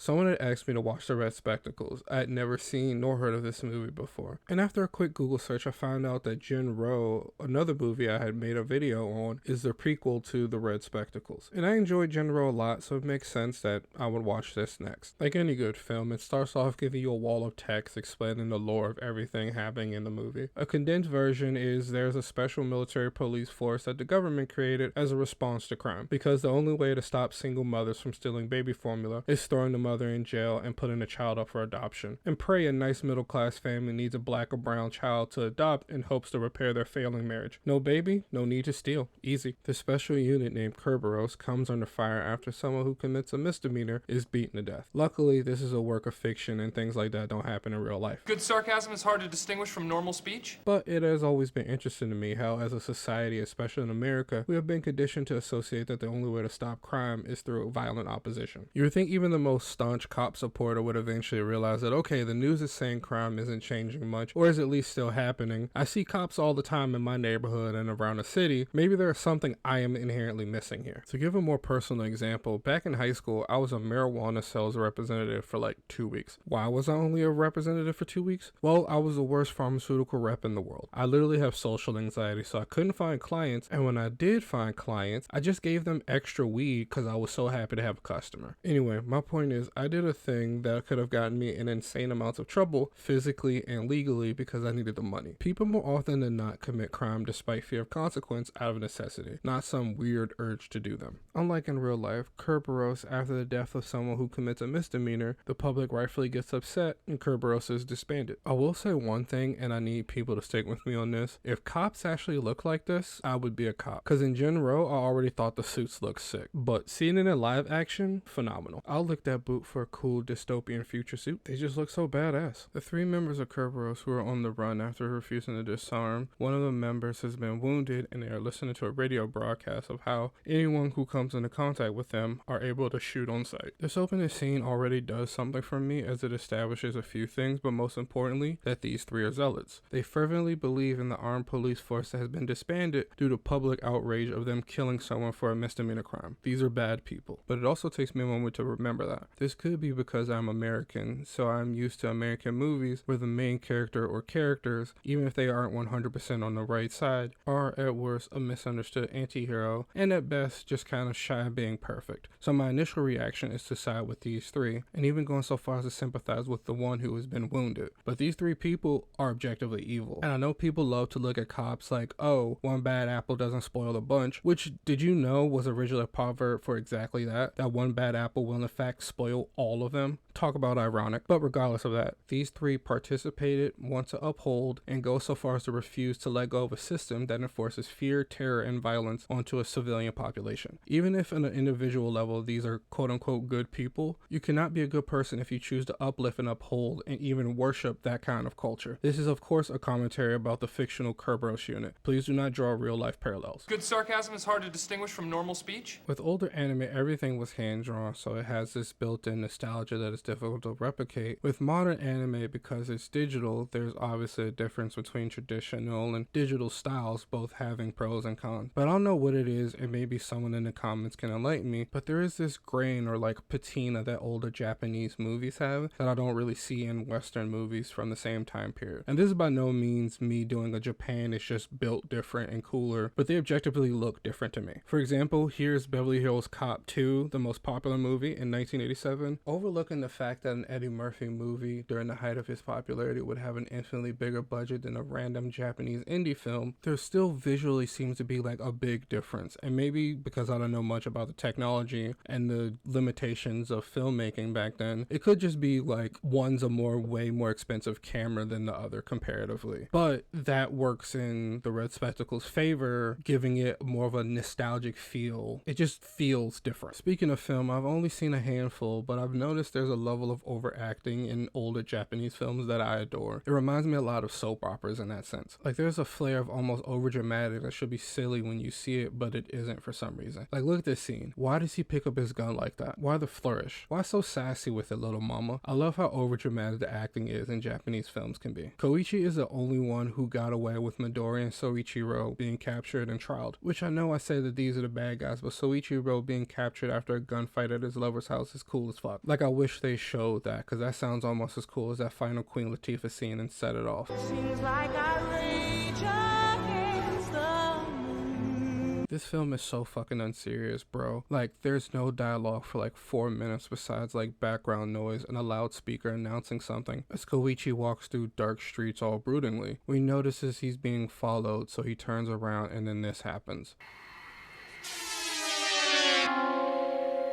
Someone had asked me to watch The Red Spectacles. I had never seen nor heard of this movie before. And after a quick Google search, I found out that Jinro, another movie I had made a video on, is the prequel to The Red Spectacles. And I enjoyed Jinro a lot, so it makes sense that I would watch this next. Like any good film, it starts off giving you a wall of text explaining the lore of everything happening in the movie. A condensed version is there's a special military police force that the government created as a response to crime, because the only way to stop single mothers from stealing baby formula is throwing the mother in jail and putting the child up for adoption. And pray a nice middle class family needs a black or brown child to adopt in hopes to repair their failing marriage. No baby, no need to steal. Easy. The special unit named Kerberos comes under fire after someone who commits a misdemeanor is beaten to death. Luckily, this is a work of fiction and things like that don't happen in real life. Good sarcasm is hard to distinguish from normal speech. But it has always been interesting to me how as a society, especially in America, we have been conditioned to associate that the only way to stop crime is through violent opposition. You would think even the most staunch cop supporter would eventually realize that, okay, the news is saying crime isn't changing much, or is at least still happening. I see cops all the time in my neighborhood and around the city. Maybe there's something I am inherently missing here. To give a more personal example, back in high school, I was a marijuana sales representative for like 2 weeks. Why was I only a representative for 2 weeks? Well, I was the worst pharmaceutical rep in the world. I literally have social anxiety, so I couldn't find clients, and when I did find clients, I just gave them extra weed because I was so happy to have a customer. Anyway, my point is, I did a thing that could have gotten me in insane amounts of trouble, physically and legally, because I needed the money. People more often than not commit crime despite fear of consequence out of necessity, not some weird urge to do them. Unlike in real life, Kerberos, after the death of someone who commits a misdemeanor, the public rightfully gets upset and Kerberos is disbanded. I will say one thing, and I need people to stick with me on this. If cops actually look like this, I would be a cop. Because in Jinro, I already thought the suits looked sick. But seeing it in live action, phenomenal. I'll lick that boot for a cool dystopian future suit. They just look so badass. The three members of Kerberos who are on the run after refusing to disarm, one of the members has been wounded and they are listening to a radio broadcast of how anyone who comes into contact with them are able to shoot on sight. This opening scene already does something for me as it establishes a few things, but most importantly, that these three are zealots. They fervently believe in the armed police force that has been disbanded due to public outrage of them killing someone for a misdemeanor crime. These are bad people. But it also takes me a moment to remember that. This could be because I'm American, so I'm used to American movies where the main character or characters, even if they aren't 100% on the right side, are at worst a misunderstood anti-hero, and at best just kind of shy of being perfect. So my initial reaction is to side with these three, and even going so far as to sympathize with the one who has been wounded. But these three people are objectively evil. And I know people love to look at cops like, oh, one bad apple doesn't spoil the bunch, which did you know was originally a proverb for exactly that? That one bad apple will in fact spoil all of them? Talk about ironic. But regardless of that, these three participated, want to uphold, and go so far as to refuse to let go of a system that enforces fear, terror, and violence onto a civilian population. Even if on an individual level these are quote-unquote good people, you cannot be a good person if you choose to uplift and uphold and even worship that kind of culture. This is of course a commentary about the fictional Kerberos unit. Please do not draw real-life parallels. Good sarcasm is hard to distinguish from normal speech. With older anime, everything was hand-drawn, so it has this built-in nostalgia that is difficult to replicate. With modern anime, because it's digital, there's obviously a difference between traditional and digital styles, both having pros and cons. But I don't know what it is, and maybe someone in the comments can enlighten me, but there is this grain or like patina that older Japanese movies have that I don't really see in Western movies from the same time period. And this is by no means me doing a Japan is just built different and cooler, but they objectively look different to me. For example, here's Beverly Hills Cop 2, the most popular movie in 1987. Overlooking the fact that an Eddie Murphy movie during the height of his popularity would have an infinitely bigger budget than a random Japanese indie film, there still visually seems to be like a big difference. And maybe because I don't know much about the technology and the limitations of filmmaking back then, it could just be like one's a way more expensive camera than the other comparatively. But that works in the Red Spectacles' favor, giving it more of a nostalgic feel. It just feels different. Speaking of film, I've only seen a handful, but I've noticed there's a level of overacting in older Japanese films that I adore. It reminds me a lot of soap operas in that sense. Like there's a flair of almost overdramatic that should be silly when you see it, but it isn't for some reason. Like look at this scene. Why does he pick up his gun like that? Why the flourish? Why so sassy with it, little mama? I love how overdramatic the acting is in Japanese films can be. Koichi is the only one who got away with Midori and Soichiro being captured and trialed, which I know I say that these are the bad guys, but Soichiro being captured after a gunfight at his lover's house is cool cool as fuck. Like, I wish they showed that, because that sounds almost as cool as that final Queen Latifah scene and Set It Off. Seems like I rage against the moon. This film is so fucking unserious, bro. Like, there's no dialogue for like 4 minutes besides like background noise and a loudspeaker announcing something as Koichi walks through dark streets all broodingly. We notices he's being followed, so he turns around and then this happens.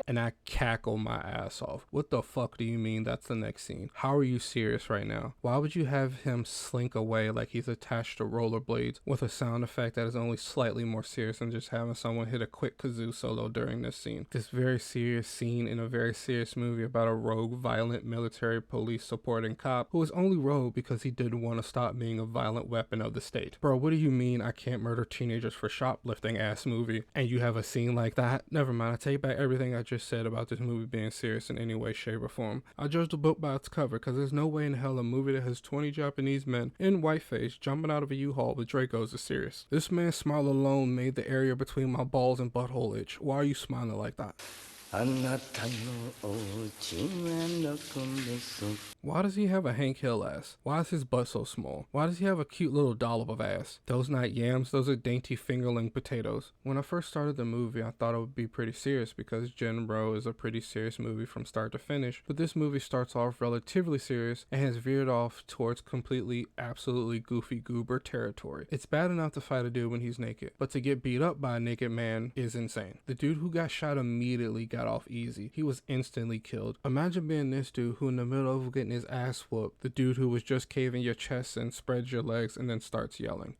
And I cackle my ass off. What the fuck do you mean that's the next scene? How are you serious right now? Why would you have him slink away like he's attached to rollerblades with a sound effect that is only slightly more serious than just having someone hit a quick kazoo solo during this scene? This very serious scene in a very serious movie about a rogue, violent military police supporting cop who was only rogue because he didn't want to stop being a violent weapon of the state. Bro, what do you mean I can't murder teenagers for shoplifting ass movie? And you have a scene like that? Never mind, I take back everything I just said about this movie being serious in any way, shape, or form. I judge the book by its cover, because there's no way in hell a movie that has 20 Japanese men in whiteface jumping out of a U-Haul with Dracos is serious. This man's smile alone made the area between my balls and butthole itch. Why are you smiling like that? Why does he have a Hank Hill ass? Why is his butt so small? Why does he have a cute little dollop of ass? Those not yams, those are dainty fingerling potatoes. When I first started the movie, I thought it would be pretty serious because Genro is a pretty serious movie from start to finish, but this movie starts off relatively serious and has veered off towards completely, absolutely goofy goober territory. It's bad enough to fight a dude when he's naked, but to get beat up by a naked man is insane. The dude who got shot immediately got off easy. He was instantly killed. Imagine being this dude who in the middle of getting his ass whooped, the dude who was just caving your chest and spreads your legs and then starts yelling.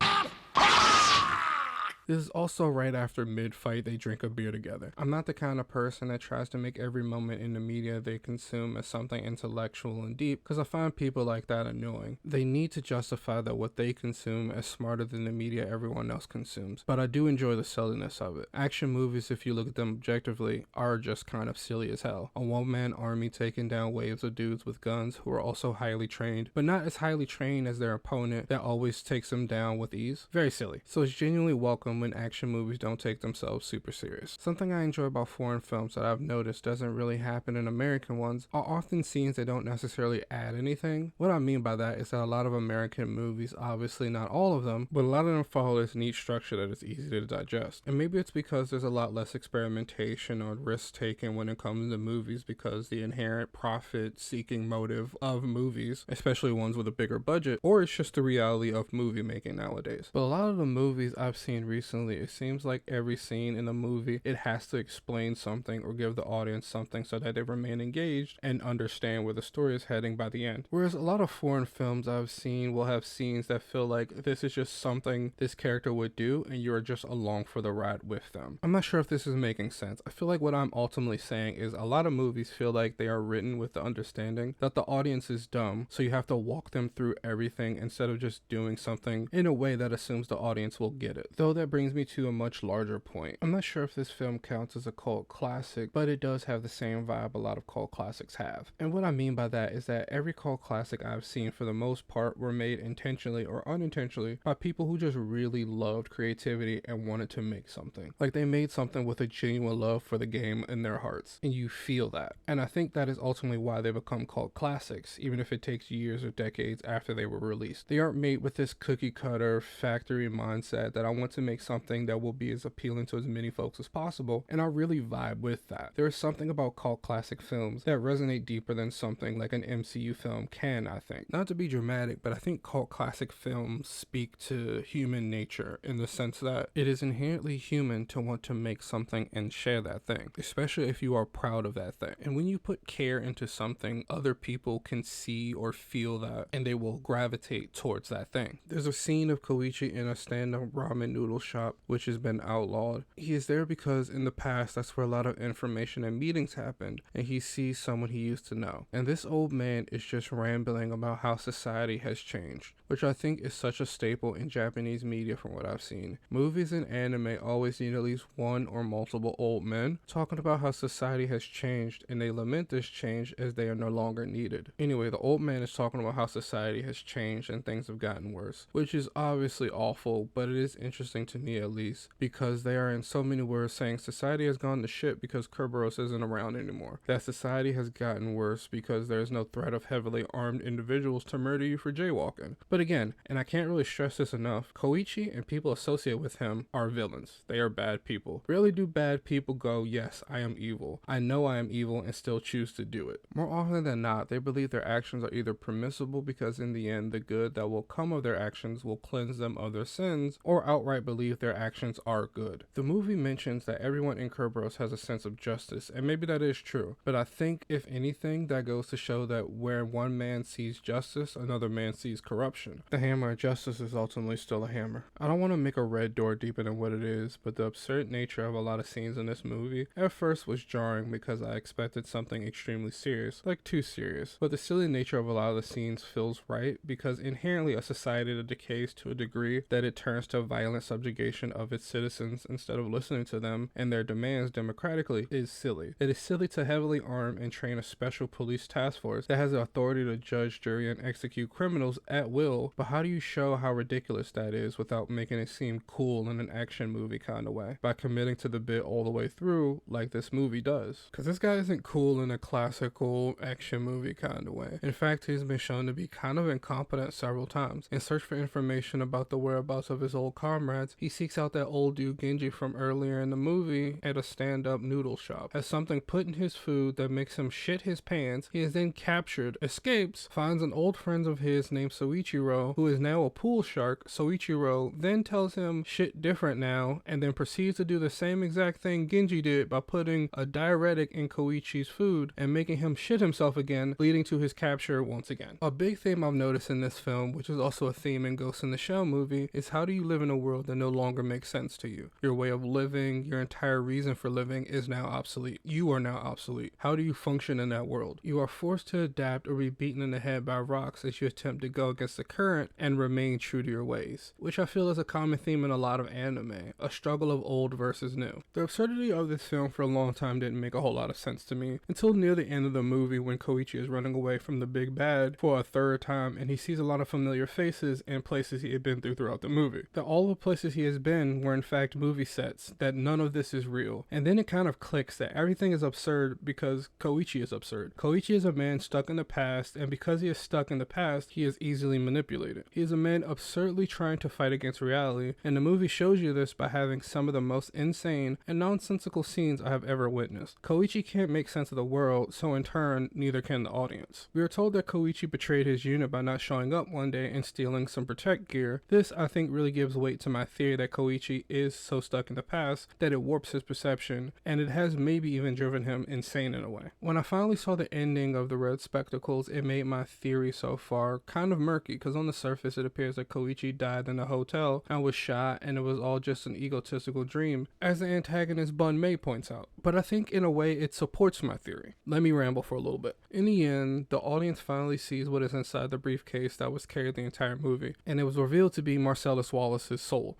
This is also right after mid-fight they drink a beer together. I'm not the kind of person that tries to make every moment in the media they consume as something intellectual and deep, because I find people like that annoying. They need to justify that what they consume is smarter than the media everyone else consumes, but I do enjoy the silliness of it. Action movies, if you look at them objectively, are just kind of silly as hell. A one-man army taking down waves of dudes with guns who are also highly trained, but not as highly trained as their opponent that always takes them down with ease. Very silly. So it's genuinely welcome when action movies don't take themselves super serious. Something I enjoy about foreign films that I've noticed doesn't really happen in American ones are often scenes that don't necessarily add anything. What I mean by that is that a lot of American movies, obviously not all of them, but a lot of them follow this neat structure that is easy to digest. And maybe it's because there's a lot less experimentation or risk taken when it comes to movies, because the inherent profit seeking motive of movies, especially ones with a bigger budget, or it's just the reality of movie making nowadays. But a lot of the movies I've seen recently, it seems like every scene in a movie, it has to explain something or give the audience something so that they remain engaged and understand where the story is heading by the end. Whereas a lot of foreign films I've seen will have scenes that feel like this is just something this character would do and you're just along for the ride with them. I'm not sure if this is making sense. I feel like what I'm ultimately saying is a lot of movies feel like they are written with the understanding that the audience is dumb, so you have to walk them through everything instead of just doing something in a way that assumes the audience will get it. Though that brings me to a much larger point. I'm not sure if this film counts as a cult classic, but it does have the same vibe a lot of cult classics have. And what I mean by that is that every cult classic I've seen for the most part were made intentionally or unintentionally by people who just really loved creativity and wanted to make something. Like they made something with a genuine love for the game in their hearts, and you feel that. And I think that is ultimately why they become cult classics, even if it takes years or decades after they were released. They aren't made with this cookie cutter factory mindset that I want to make something that will be as appealing to as many folks as possible, and I really vibe with that. There is something about cult classic films that resonate deeper than something like an MCU film can, I think. Not to be dramatic, but I think cult classic films speak to human nature in the sense that it is inherently human to want to make something and share that thing, especially if you are proud of that thing. And when you put care into something, other people can see or feel that, and they will gravitate towards that thing. There's a scene of Koichi in a stand-up ramen noodle shop, which has been outlawed. He is there because in the past, that's where a lot of information and meetings happened, and he sees someone he used to know. And this old man is just rambling about how society has changed, which I think is such a staple in Japanese media from what I've seen. Movies and anime always need at least one or multiple old men talking about how society has changed, and they lament this change as they are no longer needed. Anyway, the old man is talking about how society has changed and things have gotten worse, which is obviously awful, but it is interesting to to me at least, because they are in so many words saying society has gone to shit because Kerberos isn't around anymore. That society has gotten worse because there's no threat of heavily armed individuals to murder you for jaywalking. But again, and I can't really stress this enough, Koichi and people associated with him are villains. They are bad people. Rarely do bad people go, yes, I am evil. I know I am evil and still choose to do it. More often than not, they believe their actions are either permissible because in the end the good that will come of their actions will cleanse them of their sins, or outright believe their actions are good. The movie mentions that everyone in Kerberos has a sense of justice, and maybe that is true, but I think if anything that goes to show that where one man sees justice, another man sees corruption. The hammer of justice is ultimately still a hammer. I don't want to make a red door deeper than what it is, but the absurd nature of a lot of scenes in this movie at first was jarring because I expected something extremely serious, like too serious, but the silly nature of a lot of the scenes feels right because inherently a society that decays to a degree that it turns to violent subjugation of its citizens instead of listening to them and their demands democratically is silly. It is silly to heavily arm and train a special police task force that has the authority to judge, jury, and execute criminals at will, but how do you show how ridiculous that is without making it seem cool in an action movie kind of way? By committing to the bit all the way through like this movie does. Because this guy isn't cool in a classical action movie kind of way. In fact, he's been shown to be kind of incompetent several times. In search for information about the whereabouts of his old comrades, he seeks out that old dude Genji from earlier in the movie at a stand-up noodle shop. Has something put in his food that makes him shit his pants. He is then captured, escapes, finds an old friend of his named Soichiro, who is now a pool shark. Soichiro then tells him shit different now, and then proceeds to do the same exact thing Genji did by putting a diuretic in Koichi's food and making him shit himself again, leading to his capture once again. A big theme I've noticed in this film, which is also a theme in Ghost in the Shell movie, is how do you live in a world that no longer makes sense to you? Your way of living, your entire reason for living is now obsolete. You are now obsolete. How do you function in that world? You are forced to adapt or be beaten in the head by rocks as you attempt to go against the current and remain true to your ways, which I feel is a common theme in a lot of anime, a struggle of old versus new. The absurdity of this film for a long time didn't make a whole lot of sense to me until near the end of the movie when Koichi is running away from the big bad for a third time and he sees a lot of familiar faces and places he had been through throughout the movie. That all the places he has been were in fact movie sets, that none of this is real. And then it kind of clicks that everything is absurd because Koichi is absurd. Koichi is a man stuck in the past, and because he is stuck in the past, he is easily manipulated. He is a man absurdly trying to fight against reality, and the movie shows you this by having some of the most insane and nonsensical scenes I have ever witnessed. Koichi can't make sense of the world, so in turn, neither can the audience. We are told that Koichi betrayed his unit by not showing up one day and stealing some protect gear. This, I think, really gives weight to my theory that Koichi is so stuck in the past that it warps his perception, and it has maybe even driven him insane in a way. When I finally saw the ending of the Red Spectacles, it made my theory so far kind of murky, because on the surface it appears that Koichi died in a hotel and was shot, and it was all just an egotistical dream, as the antagonist Bun Mei points out. But I think in a way it supports my theory. Let me ramble for a little bit. In the end, the audience finally sees what is inside the briefcase that was carried the entire movie, and it was revealed to be Marcellus Wallace's soul.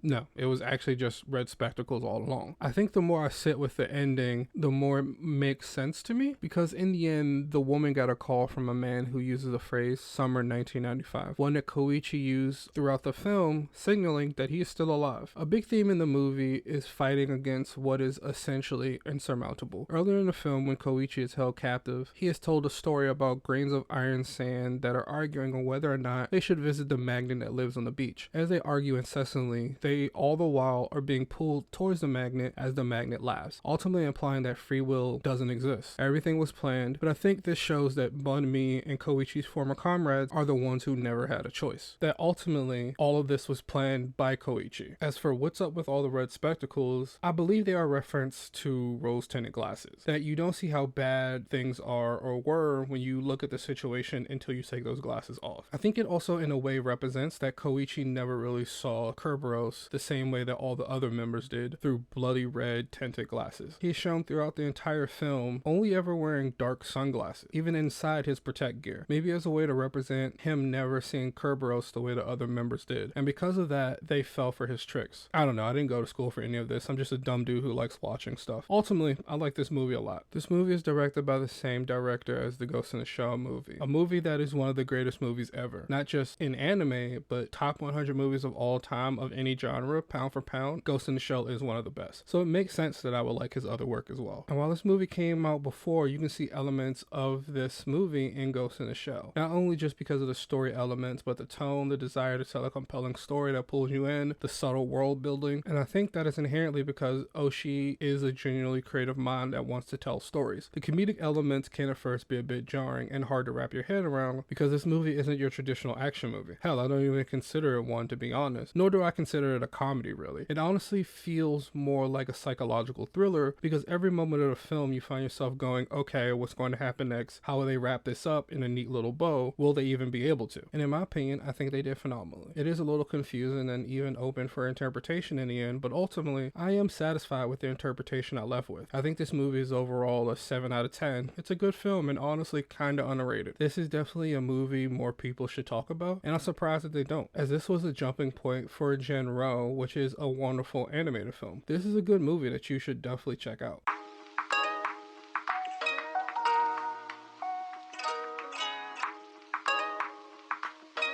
No, it was actually just red spectacles all along. I think the more I sit with the ending, the more it makes sense to me, because in the end, the woman got a call from a man who uses the phrase summer 1995, one that Koichi used throughout the film, signaling that he is still alive. A big theme in the movie is fighting against what is essentially insurmountable. Earlier in the film, when Koichi is held captive, he is told a story about grains of iron sand that are arguing on whether or not they should visit the magnet that lives on the beach. As they argue incessantly, they all the while are being pulled towards the magnet as the magnet laughs, ultimately implying that free will doesn't exist. Everything was planned, but I think this shows that Bun Mi and Koichi's former comrades are the ones who never had a choice. That ultimately, all of this was planned by Koichi. As for what's up with all the red spectacles, I believe they are reference to rose-tinted glasses. That you don't see how bad things are or were when you look at the situation until you take those glasses off. I think it also in a way represents that Koichi never really saw Kerberos looks the same way that all the other members did, through bloody red tinted glasses. He is shown throughout the entire film only ever wearing dark sunglasses, even inside his protect gear, maybe as a way to represent him never seeing Kerberos the way the other members did, and because of that, they fell for his tricks. I don't know, I didn't go to school for any of this, I'm just a dumb dude who likes watching stuff. Ultimately, I like this movie a lot. This movie is directed by the same director as the Ghost in the Shell movie, a movie that is one of the greatest movies ever, not just in anime, but top 100 movies of all time of any genre, pound for pound, Ghost in the Shell is one of the best. So it makes sense that I would like his other work as well. And while this movie came out before, you can see elements of this movie in Ghost in the Shell. Not only just because of the story elements, but the tone, the desire to tell a compelling story that pulls you in, the subtle world building. And I think that is inherently because Oshii is a genuinely creative mind that wants to tell stories. The comedic elements can at first be a bit jarring and hard to wrap your head around because this movie isn't your traditional action movie. Hell, I don't even consider it one, to be honest, nor do I consider it a comedy really. It honestly feels more like a psychological thriller because every moment of the film you find yourself going, okay, what's going to happen next? How will they wrap this up in a neat little bow? Will they even be able to? And in my opinion, I think they did phenomenally. It is a little confusing and even open for interpretation in the end, but ultimately, I am satisfied with the interpretation I left with. I think this movie is overall a 7 out of 10. It's a good film and honestly kinda underrated. This is definitely a movie more people should talk about, and I'm surprised that they don't, as this was a jumping point for Genro, which is a wonderful animated film. This is a good movie that you should definitely check out.